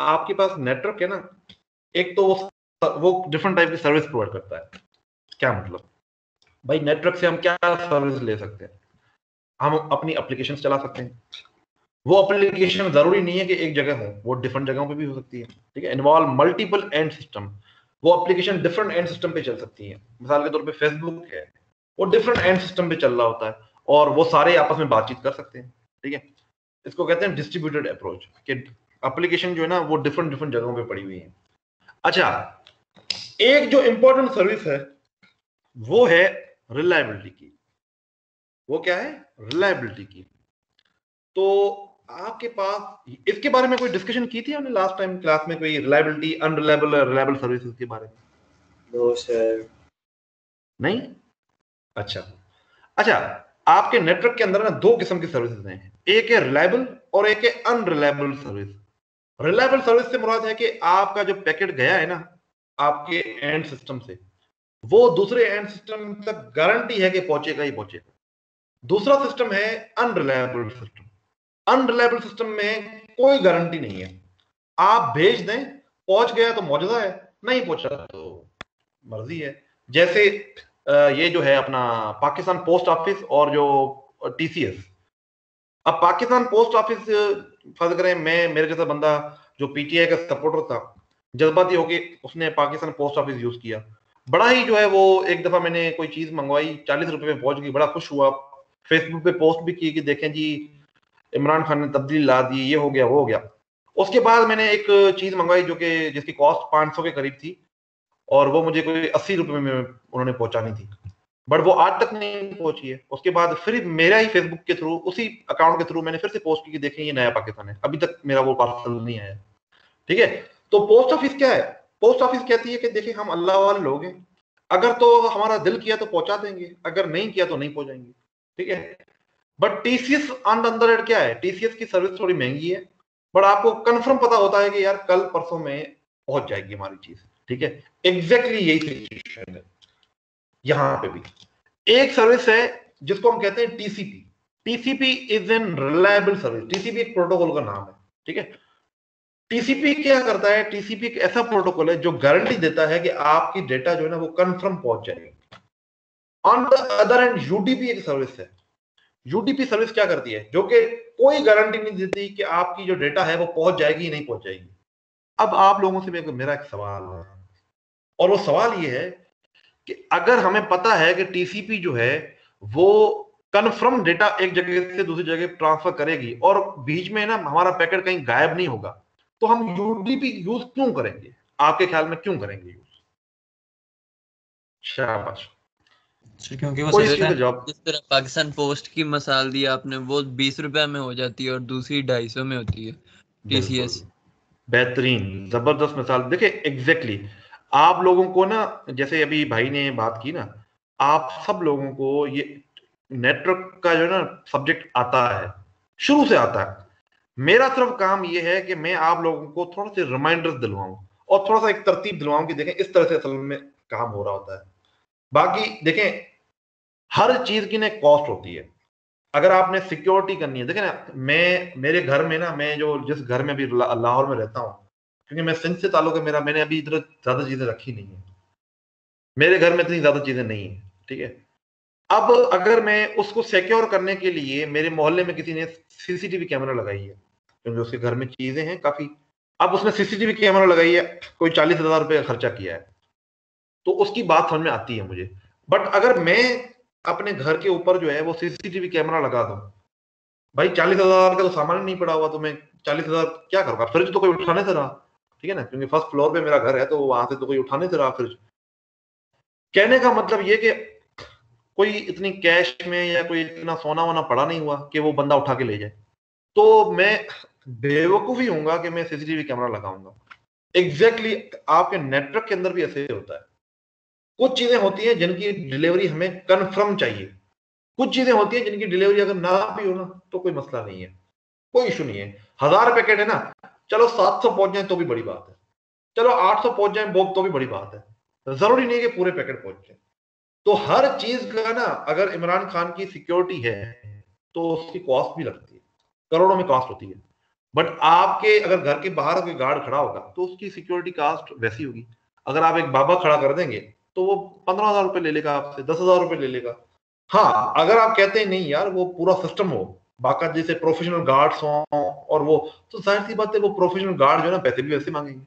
आपके पास नेटवर्क है ना, एक तो वो डिफरेंट टाइप की सर्विस प्रोवाइड करता है। क्या मतलब? भाई नेटवर्क से हम क्या सर्विस ले सकते हैं? हम अपनी एप्लीकेशन चला सकते हैं। वो एप्लीकेशन जरूरी नहीं है कि एक जगह हो, वो डिफरेंट जगहों पे भी हो सकती है। ठीक है, इन्वॉल्व मल्टीपल एंड सिस्टम। वो एप्लीकेशन डिफरेंट एंड सिस्टम पे चल सकती है। मिसाल के तौर पे फेसबुक है, वो डिफरेंट एंड सिस्टम पे चल रहा होता है और वो सारे आपस में बातचीत कर सकते हैं। ठीक है, इसको कहते हैं डिस्ट्रीब्यूटेड अप्रोच, कि एप्लीकेशन जो है ना वो डिफरेंट डिफरेंट जगहों पे पड़ी हुई है। अच्छा, एक जो इंपॉर्टेंट सर्विस है वो है रिलायबिलिटी की। वो क्या है? रिलायबिलिटी की। तो आपके पास इसके बारे में कोई डिस्कशन की थी हमने लास्ट टाइम क्लास में, कोई रिलायबिलिटी, अनरिलायबल, रिलायबल सर्विसेज के बारे में? No sir. नहीं? अच्छा अच्छा, आपके नेटवर्क के अंदर ना दो किस्म की सर्विसेज हैं, एक है रिलायबल और एक है अनरिलायबल सर्विस। रिलायबल सर्विस से मुराद है कि आपका जो पैकेट गया है ना आपके एंड सिस्टम से, वो दूसरे एंड सिस्टम तक गारंटी है कि पहुंचेगा ही पहुंचेगा। दूसरा सिस्टम है अनरिलायबल सिस्टम। अनरिलायबल सिस्टम में कोई गारंटी नहीं है। आप भेज दें, पहुंच गया तो मौजूदा है, नहीं पहुंचा तो मर्जी है। जैसे ये जो है अपना पाकिस्तान पोस्ट ऑफिस और जो टीसीएस। अब पाकिस्तान पोस्ट ऑफिस फर्ज करें, मैं मेरे जैसा बंदा जो पीटीआई का सपोर्टर था, जज्बाती होके उसने पाकिस्तान पोस्ट ऑफिस यूज किया। बड़ा ही जो है वो, एक दफा मैंने कोई चीज मंगवाई, 40 रुपए में पहुंच गई, बड़ा खुश हुआ। फेसबुक पे पोस्ट भी की कि देखें जी, इमरान खान ने तब्दीली ला दी, ये हो गया वो हो गया। उसके बाद मैंने एक चीज मंगवाई जो कि जिसकी कॉस्ट 500 के करीब थी, और वो मुझे कोई 80 रुपए में उन्होंने पहुंचानी थी, बट वो आज तक नहीं पहुंची है। उसके बाद फिर मेरा ही फेसबुक के थ्रू, उसी अकाउंट के थ्रू मैंने फिर से पोस्ट की कि देखें ये नया पाकिस्तान है, अभी तक मेरा वो पार्सल नहीं आया। ठीक है, तो पोस्ट ऑफिस क्या है? पोस्ट ऑफिस कहती है कि देखिए हम अल्लाह वाले लोग हैं, अगर तो हमारा दिल किया तो पहुंचा देंगे, अगर नहीं किया तो नहीं पहुंचाएंगे। ठीक है, but TCS on the other hand क्या है? टीसीएस की सर्विस थोड़ी महंगी है, बट आपको कंफर्म पता होता है कि यार कल परसों में पहुंच जाएगी हमारी चीज। ठीक है, एग्जैक्टली यही सिचुएशन है यहां पे भी। एक सर्विस है जिसको हम कहते हैं TCP. TCP is an reliable service. TCP एक प्रोटोकॉल का नाम है। ठीक है, टीसीपी क्या करता है? टीसीपी एक ऐसा प्रोटोकॉल है जो गारंटी देता है कि आपकी डेटा जो है ना वो कंफर्म पहुंच जाएगी। On the other hand UDP एक सर्विस है। यूडीपी सर्विस क्या करती है? जो कि कोई गारंटी नहीं देती कि आपकी जो डेटा है वो पहुंच जाएगी नहीं पहुंच जाएगी। अब आप लोगों से मेरा एक सवाल है, और वो सवाल ये है कि अगर हमें पता है कि टीसीपी जो है वो कन्फर्म डेटा एक जगह से दूसरी जगह ट्रांसफर करेगी और बीच में ना हमारा पैकेट कहीं गायब नहीं होगा, तो हम यूडीपी यूज क्यों करेंगे? आपके ख्याल में क्यों करेंगे यूज? शाबाश, क्योंकि वो कोई सस्ता इसके है। जवाब? जिस तरह पाकिस्तान पोस्ट की मिसाल दी आपने, वो 20 रुपए में हो जाती है और दूसरी 250 में होती है बिल्कुल, टीसीएस। बेहतरीन, जबरदस्त मिसाल। देखिए एग्जैक्टली आप लोगों को ना, जैसे अभी भाई ने बात की ना, आप सब लोगों को ये नेटवर्क का जो है ना सब्जेक्ट आता है, शुरू से आता है। मेरा सिर्फ काम ये है कि मैं आप लोगों को थोड़ा से रिमाइंडर्स दिलवाऊं और थोड़ा सा एक तरतीब दिलवाऊं कि देखें इस तरह से असल में काम हो रहा होता है। बाकी देखें, हर चीज की ना कॉस्ट होती है। अगर आपने सिक्योरिटी करनी है, देखें ना, मैं मेरे घर में ना, मैं जो जिस घर में अभी लाहौर में रहता हूँ, क्योंकि मैं सिंध से ताल्लुक है मेरा, मैंने अभी इधर ज्यादा चीजें रखी नहीं है, मेरे घर में इतनी ज्यादा चीजें नहीं है। ठीक है, अब अगर मैं उसको सिक्योर करने के लिए, मेरे मोहल्ले में किसी ने सीसीटीवी कैमरा लगाई है, क्योंकि उसके घर में चीजें हैं काफी। अब उसने सीसीटीवी कैमरा लगाई है, कोई 40,000 रुपए का खर्चा किया है, तो उसकी बात समझ में आती है मुझे। बट अगर मैं अपने घर के ऊपर जो है वो सीसीटीवी कैमरा लगा दूं, भाई 40,000 का तो सामान ही नहीं पड़ा हुआ, तो मैं 40,000 क्या करूंगा? फ्रिज तो कोई उठाने से रहा, ठीक है ना, क्योंकि फर्स्ट फ्लोर पे मेरा घर है, तो वहां से तो कोई उठाने से रहा फ्रिज। कहने का मतलब ये कि कोई इतनी कैश में या कोई इतना सोना वोना पड़ा नहीं हुआ कि वो बंदा उठा के ले जाए। तो मैं बेवकूफ ही हूंगा कि मैं सीसीटीवी कैमरा लगाऊंगा। एग्जैक्टली आपके नेटवर्क के अंदर भी ऐसे होता है। कुछ चीजें होती हैं जिनकी डिलीवरी हमें कंफर्म चाहिए, कुछ चीजें होती हैं जिनकी डिलीवरी अगर ना भी हो ना तो कोई मसला नहीं है, कोई इशू नहीं है। 1000 पैकेट है ना, चलो 700 पहुंच जाए तो भी बड़ी बात है, चलो 800 पहुंच जाए तो भी बड़ी बात है, जरूरी नहीं है कि पूरे पैकेट पहुंच जाए। तो हर चीज का ना, अगर इमरान खान की सिक्योरिटी है तो उसकी कॉस्ट भी लगती है, करोड़ों में कॉस्ट होती है। बट आपके अगर घर के बाहर कोई गार्ड खड़ा होगा तो उसकी सिक्योरिटी कास्ट वैसी होगी। अगर आप एक बाबा खड़ा कर देंगे तो वो 15,000 रुपए ले लेगा आपसे, 10,000 रुपए ले लेगा। हाँ, अगर आप कहते हैं नहीं यार वो पूरा सिस्टम हो, बाकायदे जैसे प्रोफेशनल गार्ड्स हों और वो, तो जाहिर सी बात है वो प्रोफेशनल गार्ड जो है ना पैसे भी वैसे मांगेंगे।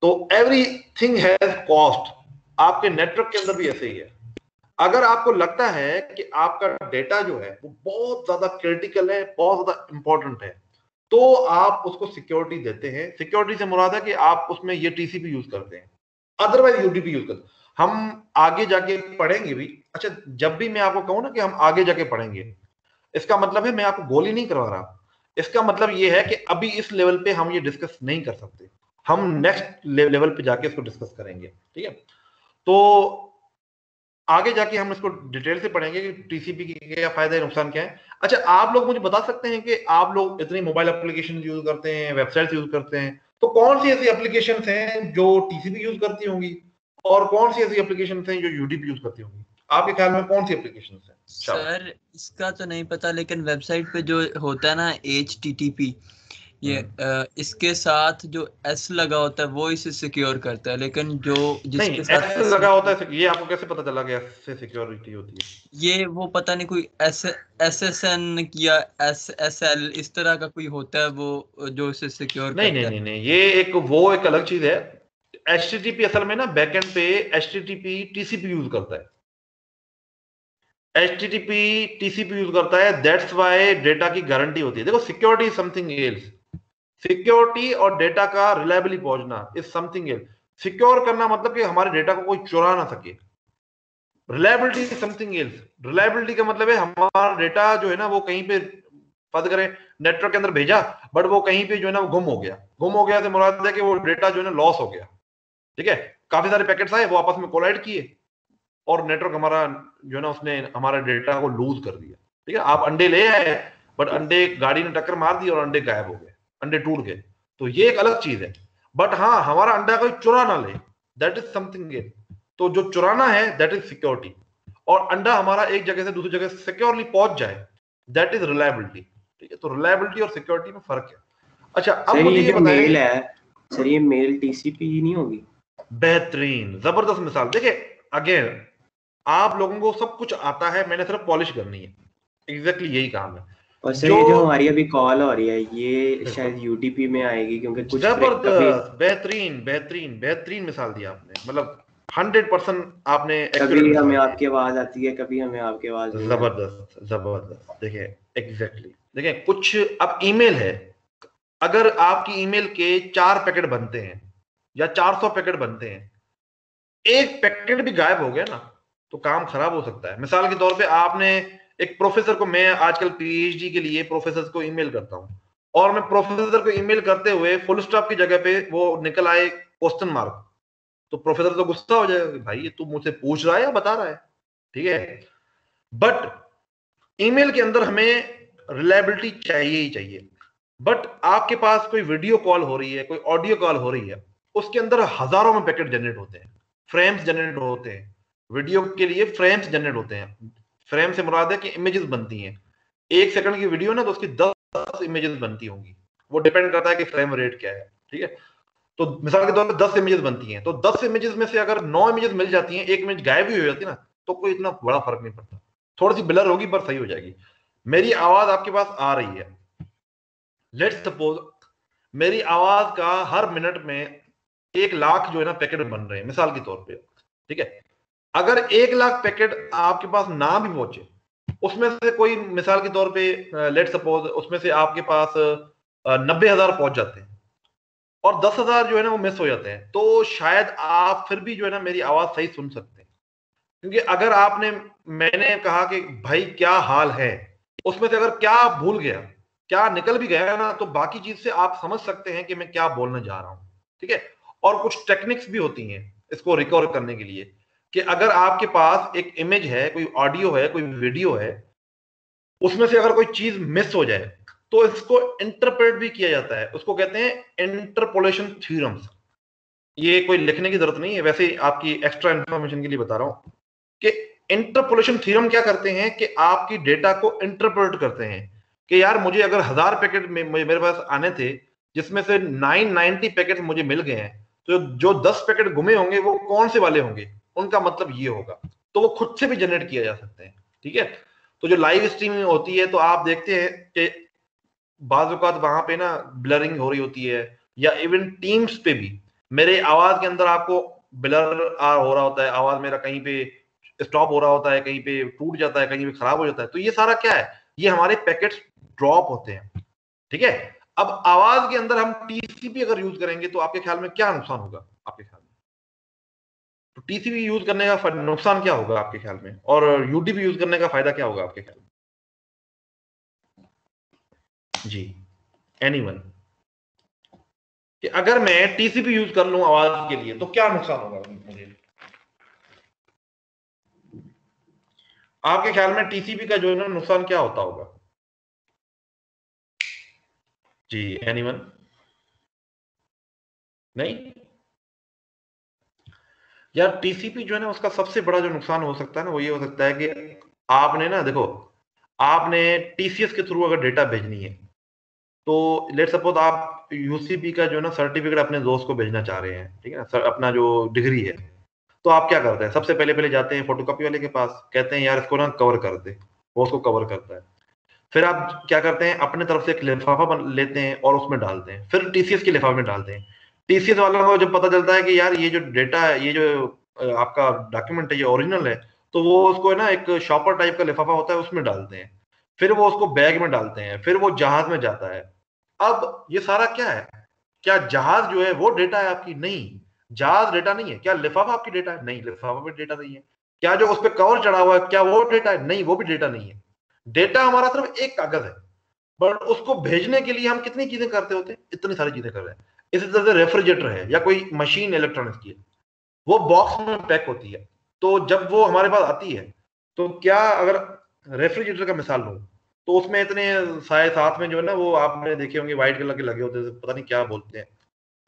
तो एवरीथिंग हैज कॉस्ट, आपके नेटवर्क के अंदर भी ऐसे ही है। अगर आपको लगता है कि आपका डेटा जो है वो बहुत ज्यादा क्रिटिकल है, बहुत ज्यादा इंपॉर्टेंट है, तो आप उसको सिक्योरिटी देते हैं। सिक्योरिटी से मुराद है कि आप उसमें ये टीसीपी यूज करते हैं, अदरवाइज यूडीपी यूज करते हैं। हम आगे जाके पढ़ेंगे भी। अच्छा, जब भी मैं आपको कहूं ना कि हम आगे जाके पढ़ेंगे, इसका मतलब है मैं आपको गोली नहीं करवा रहा। इसका मतलब ये है कि अभी इस लेवल पे हम ये डिस्कस नहीं कर सकते, हम नेक्स्ट लेवल पे जाके इसको डिस्कस करेंगे, ठीक है। तो आगे जाके हम इसको डिटेल से पढ़ेंगे कि टीसीपी के क्या फायदे नुकसान क्या है। अच्छा, आप लोग मुझे बता सकते हैं कि आप लोग इतनी मोबाइल एप्लीकेशन यूज करते हैं, वेबसाइट यूज करते हैं, तो कौन सी ऐसी एप्लीकेशन हैं जो टीसीपी यूज करती होंगी और कौन सी ऐसी एप्लीकेशन हैं जो यूडीपी यूज करती होंगी? आपके ख्याल में कौन सी एप्लीकेशन है? सर इसका तो नहीं पता, लेकिन वेबसाइट पे जो होता है ना HTTP, ये इसके साथ जो S लगा होता है वो इसे सिक्योर करता है, लेकिन जो नहीं, जिसके साथ एस लगा होता है, ये आपको कैसे पता चला कि एस से सिक्योरिटी होती है? ये वो पता नहीं कोई SSN या SSL इस तरह का कोई होता है वो जो इसे सिक्योर नहीं करता नहीं है। नहीं नहीं, ये एक अलग चीज है। HTTP असल में ना बैकएंड पे HTTP TCP यूज करता है। HTTP TCP यूज करता है, दैट्स वाई डेटा की गारंटी होती है। देखो, सिक्योरिटी समथिंग एल्स, सिक्योरिटी और डेटा का रिलायबली पहुंचना इज समथिंग एल्स। सिक्योर करना मतलब कि हमारे डेटा को कोई चुरा ना सके। रिलायबिलिटी समथिंग एल्स, रिलायबिलिटी का मतलब है हमारा डेटा जो है ना वो कहीं पे फर्ज करें नेटवर्क के अंदर भेजा, बट वो कहीं पे जो है ना वो गुम हो गया। गुम हो गया से मुराद है कि वो डेटा जो है ना लॉस हो गया, ठीक है। काफी सारे पैकेट्स आए, वो आपस में कोलाइड किए और नेटवर्क हमारा जो है ना उसने हमारा डेटा को लूज कर दिया, ठीक है। आप अंडे ले आए बट अंडे गाड़ी ने टक्कर मार दी और अंडे गायब हो गए, अंडे टूट गए, तो ये एक अलग चीज है। बट हाँ, हमारा अंडा कोई चुरा ना ले, दैट इज समथिंग एल्स। तो जो चुराना है दैट इज सिक्योरिटी, और अंडा हमारा एक जगह से दूसरी जगह सिक्योरली पहुंच जाए, दैट इज रिलायबिलिटी, ठीक है। तो रिलायबिलिटी और सिक्योरिटी में फर्क है। अच्छा, अब सर मुझे ये ये जो बताएं। मेल है, सर ये मेल टीसीपी ही नहीं होगी? बेहतरीन, जबरदस्त मिसाल। देखिए, अगेन आप लोगों को सब कुछ आता है, मैंने सिर्फ पॉलिश करनी है, एग्जैक्टली यही काम है। और सर जो ये जो हमारी अभी कॉल हो रही है ये बिल्कुल शायद यूटीपी में आएगी, क्योंकि कुछ कभी जबरदस्त, बेहतरीन बेहतरीन बेहतरीन मिसाल दिया आपने, मतलब 100% आपने एक्यूरेट कभी मिसाल हमें दी। आपकी आवाज आती है, कभी हमें आपकी आवाज नहीं आती। जबरदस्त जबरदस्त। देखिए, एग्जैक्टली देखिए, कुछ अब ईमेल है, अगर आपकी ईमेल के 4 पैकेट बनते हैं या 400 पैकेट बनते हैं, एक पैकेट भी गायब हो गया ना तो काम खराब हो सकता है। मिसाल के तौर पे आपने एक प्रोफेसर को, मैं आजकल पीएचडी के लिए प्रोफेसर को ईमेल करता हूं, और मैं प्रोफेसर को ईमेल करते हुए फुल स्टॉप की जगह पे वो निकल आए क्वेश्चन मार्क, तो प्रोफेसर तो गुस्सा हो जाएगा कि भाई ये तू मुझसे पूछ रहा है या बता रहा है, ठीक है। बट ईमेल के अंदर हमें रिलायबिलिटी चाहिए ही चाहिए। बट आपके पास कोई वीडियो कॉल हो रही है, कोई ऑडियो कॉल हो रही है, उसके अंदर हजारों में पैकेट जनरेट होते हैं, फ्रेम्स जनरेट होते हैं। वीडियो के लिए फ्रेम्स जनरेट होते हैं, फ्रेम से मुराद है कि इमेजेस बनती हैं। 1 सेकंड की वीडियो ना तो उसकी 10 इमेजेस बनती होंगी, वो डिपेंड करता है कि फ्रेम रेट क्या है, ठीक है। तो मिसाल के तौर पर 10 इमेजेस बनती हैं, तो 10 इमेजेस में से अगर 9 इमेजेस मिल जाती हैं, एक इमेज गायब भी हो जाती है ना, तो कोई इतना बड़ा फर्क नहीं पड़ता, थोड़ी सी ब्लर होगी पर सही हो जाएगी। मेरी आवाज आपके पास आ रही है, लेट्स सपोज मेरी आवाज का हर मिनट में 1 लाख जो है ना पैकेट बन रहे हैं मिसाल के तौर पे, ठीक है। अगर 1 लाख पैकेट आपके पास ना भी पहुंचे, उसमें से कोई मिसाल के तौर पे लेट्स सपोज उसमें से आपके पास 90,000 पहुंच जाते हैं और 10,000 जो है ना वो मिस हो जाते हैं, तो शायद आप फिर भी जो है ना मेरी आवाज सही सुन सकते हैं। क्योंकि अगर आपने, मैंने कहा कि भाई क्या हाल है, उसमें से अगर क्या भूल गया, क्या निकल भी गया ना, तो बाकी चीज से आप समझ सकते हैं कि मैं क्या बोलने जा रहा हूं, ठीक है। और कुछ टेक्निक्स भी होती हैं इसको रिकवर करने के लिए, कि अगर आपके पास एक इमेज है, कोई ऑडियो है, कोई वीडियो है, उसमें से अगर कोई चीज मिस हो जाए तो इसको इंटरप्रेट भी किया जाता है, उसको कहते हैं इंटरपोलेशन थ्योरम्स। ये कोई लिखने की जरूरत नहीं है, वैसे ही आपकी एक्स्ट्रा इंफॉर्मेशन के लिए बता रहा हूं कि इंटरपोलेशन थ्योरम क्या करते हैं कि आपकी डेटा को इंटरप्रेट करते हैं। कि यार मुझे अगर 1000 पैकेट मेरे पास आने थे, जिसमें से 990 पैकेट मुझे मिल गए हैं, तो जो 10 पैकेट गुमे होंगे वो कौन से वाले होंगे, उनका मतलब ये होगा। तो वो खुद से भी जनरेट किया जा सकते हैं, ठीक है। तो जो लाइव स्ट्रीमिंग होती है तो आप देखते हैं कि बाज़ औक़ात वहां पे ना ब्लरिंग हो रही होती है, या इवन टीम्स पे भी मेरे आवाज के अंदर आपको ब्लर हो रहा होता है, आवाज मेरा कहीं पे स्टॉप हो रहा होता है, कहीं पे टूट जाता है, कहीं पे खराब हो जाता है। तो ये सारा क्या है, ये हमारे पैकेट्स ड्रॉप होते हैं, ठीक है। अब आवाज के अंदर हम टीसीपी अगर यूज करेंगे तो आपके ख्याल में क्या नुकसान होगा आपके ख्याल में? तो टीसीपी यूज करने का नुकसान क्या होगा आपके ख्याल में, और यूडीपी यूज करने का फायदा क्या होगा आपके ख्याल में? जी, एनीवन, कि अगर मैं टीसीपी यूज कर लूं आवाज के लिए तो क्या नुकसान होगा मुझे आपके ख्याल में? टीसीपी का जो है ना नुकसान क्या होता होगा? जी, एनीवन? नहीं यार, टीसीपी जो है ना उसका सबसे बड़ा जो नुकसान हो सकता है ना वो ये हो सकता है कि आपने ना देखो, आपने टीसीएस के थ्रू अगर डेटा भेजनी है तो लेट सपोज आप यूसीपी का जो है ना सर्टिफिकेट अपने दोस्त को भेजना चाह रहे हैं, ठीक है ना सर, अपना जो डिग्री है, तो आप क्या करते हैं? सबसे पहले पहले जाते हैं फोटोकॉपी वाले के पास, कहते हैं यार इसको ना कवर कर दे, वो उसको कवर करता है। फिर आप क्या करते हैं, अपने तरफ से एक लिफाफा लेते हैं और उसमें डालते हैं, फिर टीसीएस के लिफाफे में डालते हैं। टीसीएस वालों को जब पता चलता है कि यार ये जो डेटा है, ये जो आपका डॉक्यूमेंट है ये ओरिजिनल है, तो वो उसको है ना एक शॉपर टाइप का लिफाफा होता है उसमें डालते हैं, फिर वो उसको बैग में डालते हैं, फिर वो जहाज में जाता है। अब ये सारा क्या है? क्या जहाज जो है वो डेटा है आपकी? नहीं, जहाज डेटा नहीं है। क्या लिफाफा आपकी डेटा है? नहीं, लिफाफा भी डेटा नहीं है। क्या जो उस पर कवर चढ़ा हुआ है क्या वो डेटा है? नहीं, वो भी डेटा नहीं है। डेटा हमारा सिर्फ एक कागज है, बट उसको भेजने के लिए हम कितनी चीजें करते होते हैं, इतनी सारी चीजें कर रहे हैं। इसी तरह से रेफ्रिजरेटर है या कोई मशीन इलेक्ट्रॉनिक्स की है, वो बॉक्स में पैक होती है, तो जब वो हमारे पास आती है, तो क्या अगर रेफ्रिजरेटर का मिसाल लूं, तो उसमें इतने सारे साथ में जो है ना वो आपने देखे होंगे व्हाइट कलर के लगे होते हैं, पता नहीं क्या बोलते हैं,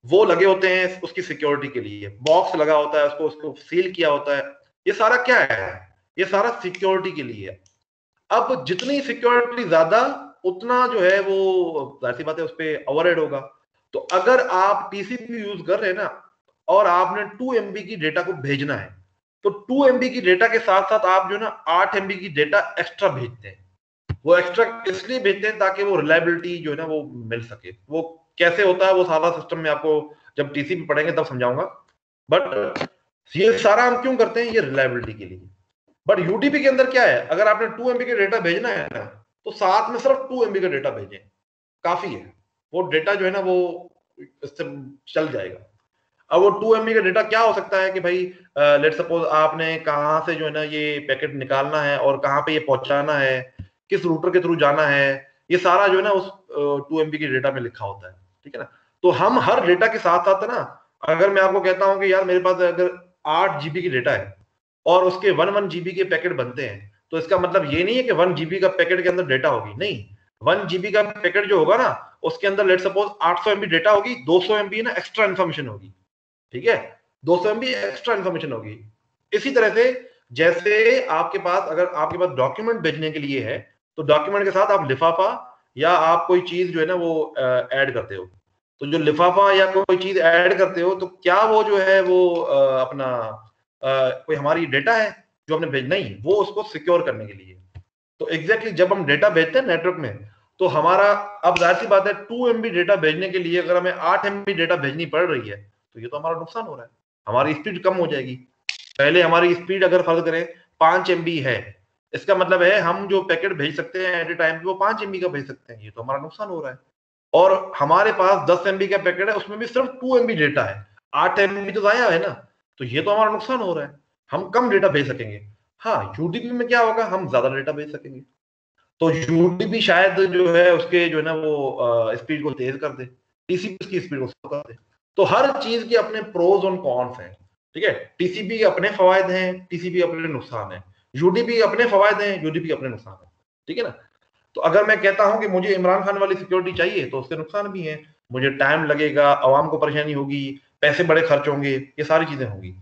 वो लगे होते हैं उसकी सिक्योरिटी के लिए, बॉक्स लगा होता है, उसको उसको सील किया होता है। ये सारा क्या है? ये सारा सिक्योरिटी के लिए है। अब जितनी सिक्योरिटी ज्यादा, उतना जो है वो जाहिर सी बात है उस पर ओवरहेड होगा। तो अगर आप टीसीपी यूज कर रहे हैं ना और आपने 2 MB की डेटा को भेजना है, तो 2 MB की डेटा के साथ साथ आप जो है ना 8 MB की डेटा एक्स्ट्रा भेजते हैं। वो एक्स्ट्रा इसलिए भेजते हैं ताकि वो रिलायबिलिटी जो है ना वो मिल सके। वो कैसे होता है वो सारा सिस्टम में आपको जब टीसीपी पढ़ेंगे तब समझाऊंगा, बट ये सारा हम क्यों करते हैं? ये रिलायबिलिटी के लिए। बट यूटीपी के अंदर क्या है, अगर आपने 2 MB का डेटा भेजना है ना तो साथ में सिर्फ 2 MB का डेटा भेजें, काफी है। वो डेटा जो है ना वो इससे चल जाएगा। अब वो 2 MB का डेटा क्या हो सकता है कि भाई लेट सपोज आपने कहाँ से जो है ना ये पैकेट निकालना है और कहाँ पे ये पहुंचाना है, किस रूटर के थ्रू जाना है, ये सारा जो है ना उस 2 MB की डेटा में लिखा होता है, ठीक है ना। तो हम हर डेटा के साथ साथ ना, अगर मैं आपको कहता हूँ कि यार मेरे पास अगर 8 GB की डेटा है और उसके 1 GB के पैकेट बनते हैं, तो इसका मतलब ये नहीं है कि 1 GB का पैकेट के अंदर डेटा होगी, नहीं। 1 GB का पैकेट जो होगा ना उसके अंदर लेट सपोज 800 MB डेटा होगी, 200 MB ना एक्स्ट्रा इन्फॉर्मेशन होगी, ठीक है। 200 MB एक्स्ट्रा इन्फॉर्मेशन होगी। इसी तरह से जैसे आपके पास अगर आपके पास डॉक्यूमेंट भेजने के लिए है, तो डॉक्यूमेंट के साथ आप लिफाफा या आप कोई चीज जो है ना वो ऐड करते हो, तो जो लिफाफा या कोई चीज ऐड करते हो तो क्या वो जो है वो अपना कोई हमारी डेटा है जो हमने भेजना ही, वो उसको सिक्योर करने के लिए। तो एग्जैक्टली जब हम डेटा भेजते हैं नेटवर्क में, तो हमारा अब जाहिर सी बात है 2 MB डेटा भेजने के लिए अगर हमें 8 MB डेटा भेजनी पड़ रही है, तो ये तो हमारा नुकसान हो रहा है। हमारी स्पीड कम हो जाएगी। पहले हमारी स्पीड अगर फर्ज करें 5 MB है, इसका मतलब है हम जो पैकेट भेज सकते हैं एट ए टाइम वो 5 MB का भेज सकते हैं, ये तो हमारा नुकसान हो रहा है। और हमारे पास 10 MB का पैकेट है, उसमें भी सिर्फ 2 MB डेटा है, 8 MB तो जाया है ना, तो ये तो हमारा नुकसान हो रहा है। हम कम डेटा भेज सकेंगे। हाँ, यूडीपी में क्या होगा, हम ज्यादा डेटा भेज सकेंगे। तो यूडीपी शायद जो है उसके जो है ना वो स्पीड को तेज कर दे, टीसीपी की स्पीड को स्लो कर दे। तो हर चीज के अपने प्रोज और कॉन्स हैं, ठीक है। टीसीपी के अपने फवायद हैं, टीसीपी अपने नुकसान है, यूडीपी के अपने फवायद हैं, यूडीपी के अपने नुकसान है, ठीक है ना। तो अगर मैं कहता हूं कि मुझे इमरान खान वाली सिक्योरिटी चाहिए, तो उसके नुकसान भी हैं। मुझे टाइम लगेगा, आवाम को परेशानी होगी, पैसे बड़े खर्च होंगे, ये सारी चीजें होंगी।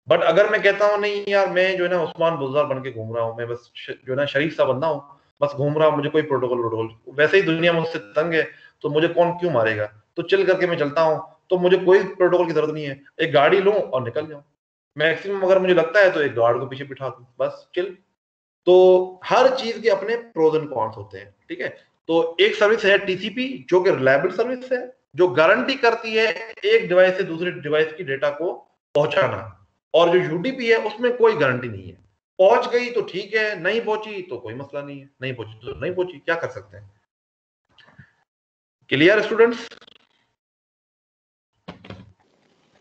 बट अगर मैं कहता हूँ नहीं यार मैं जो है ना उस्मान बुज़दार बन के घूम रहा हूँ, मैं बस जो है ना शरीफ सा बंदा हूँ, बस घूम रहा, मुझे कोई प्रोटोकॉल वोटोकॉल, वैसे ही दुनिया मुझसे तंग है तो मुझे कौन क्यों मारेगा, तो चिल करके मैं चलता हूँ, तो मुझे कोई प्रोटोकॉल की जरूरत नहीं है, एक गाड़ी लूं और निकल जाऊं। मैक्सिमम अगर मुझे लगता है तो एक गार्ड को पीछे बिठा दूं, बस चिल। तो हर चीज के अपने प्रोज एंड कॉन्स होते हैं, ठीक है। तो एक सर्विस है टीसीपी जो कि रिलायबल सर्विस है, जो गारंटी करती है एक डिवाइस से दूसरे डिवाइस की डेटा को पहुंचाना, और जो यूडीपी है उसमें कोई गारंटी नहीं है, पहुंच गई तो ठीक है, नहीं पहुंची तो कोई मसला नहीं है, नहीं पहुंची तो नहीं पहुंची, क्या कर सकते हैं। Clear students?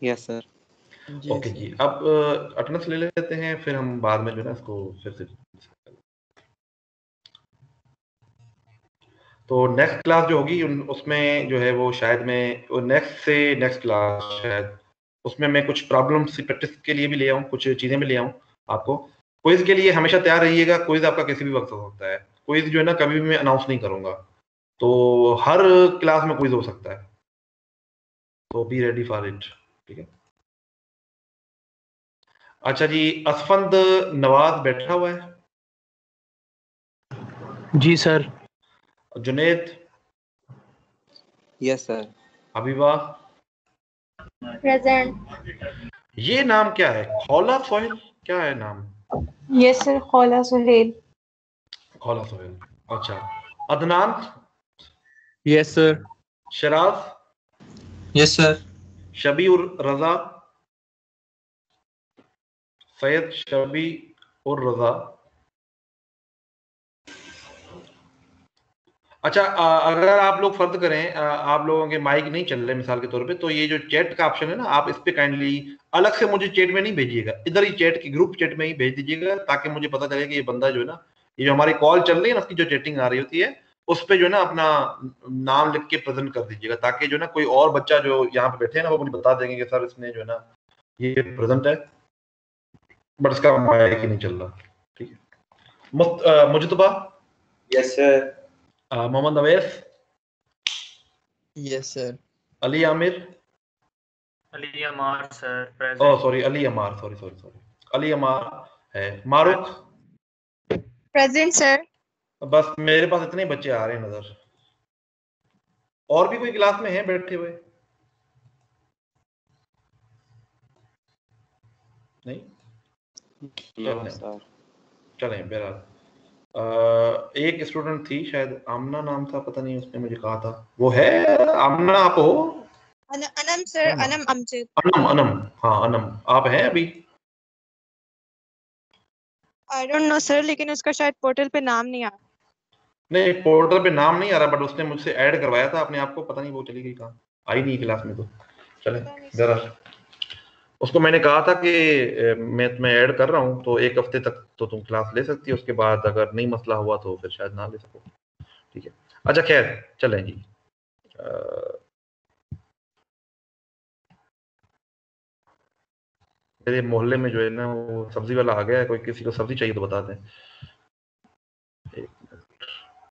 Yes sir. Okay जी, अब अटेंडेंस ले लेते हैं, फिर हम बाद में जो है ना इसको फिर से। तो नेक्स्ट क्लास जो होगी उसमें जो है वो शायद मैं नेक्स्ट क्लास शायद उसमें मैं कुछ प्रॉब्लम से प्रैक्टिस के लिए भी ले आऊँ, कुछ चीजें भी ले आऊँ आपको। क्विज के लिए हमेशा तैयार रहिएगा, क्विज आपका किसी भी वक्त हो सकता है, क्विज जो है ना कभी भी मैं अनाउंस नहीं करूंगा, तो हर क्लास में क्विज हो सकता है, तो बी रेडी फॉर इट, ठीक है। अच्छा जी, असफंद नवाज बैठा हुआ है? जी sir. Juned? Yes sir. Habiba? Present. ये नाम क्या है, खौला सोहेल, क्या है नाम? Yes sir, Khaula Suhail. खौला सोहेल, अच्छा। Adnan? Yes sir. Sharaz? Yes sir. Shabi ur Raza? Syed शबी ur रजा? अच्छा, अगर आप लोग फर्ज करें आप लोगों के माइक नहीं चल रहे मिसाल के तौर पे, तो ये जो चैट का ऑप्शन है ना, आप इस पे काइंडली अलग से मुझे चैट में नहीं भेजिएगा, इधर ही चैट की ग्रुप चैट में ही भेज दीजिएगा, ताकि मुझे पता चले कि ये बंदा जो है ना, ये जो हमारी कॉल चल रही है ना, उसकी जो चैटिंग आ रही होती है उस पे जो है ना अपना नाम लिख के प्रेजेंट कर दीजिएगा, ताकि जो है ना कोई और बच्चा जो यहाँ पे बैठे हैं ना वो मुझे बता देंगे कि सर इसने जो है ना ये प्रेजेंट है बट इसका माइक ही नहीं चल रहा, ठीक है। Mujtaba? Yes sir. Mohammad Awais? Yes sir. Ali Aamir? Ali Ammar sir oh present. Sorry, Ali Ammar, sorry Ali Ammar है। मारूक? Present sir. बस मेरे पास इतने ही बच्चे आ रहे हैं नजर, और भी कोई क्लास में हैं बैठे हुए? नहीं? No sir. चलें बहरहाल, एक स्टूडेंट थी शायद आमना नाम था, पता नहीं उसने मुझे कहा था, वो है आमना? आप हो? अनम सर, अनम अमजद। अनम, अनम, हाँ अनम, आप हैं अभी? आई डोंट नो सर, लेकिन उसका शायद पोर्टल पे नाम नहीं आ रहा। नहीं, पोर्टल पे नाम नहीं आ रहा, बट उसने मुझसे ऐड करवाया था अपने आप को, पता नहीं वो चली गई कहाँ, आई नहीं क्लास में, तो चले बहरहाल। उसको मैंने कहा था कि मैं तुम्हें ऐड कर रहा हूँ तो एक हफ्ते तक तो तुम क्लास ले सकती हो, उसके बाद अगर नहीं मसला हुआ तो फिर शायद ना ले सको, ठीक है। अच्छा खैर चलें जी, मेरे मोहल्ले में जो है ना वो सब्जी वाला आ गया है, कोई किसी को सब्जी चाहिए तो बता दें।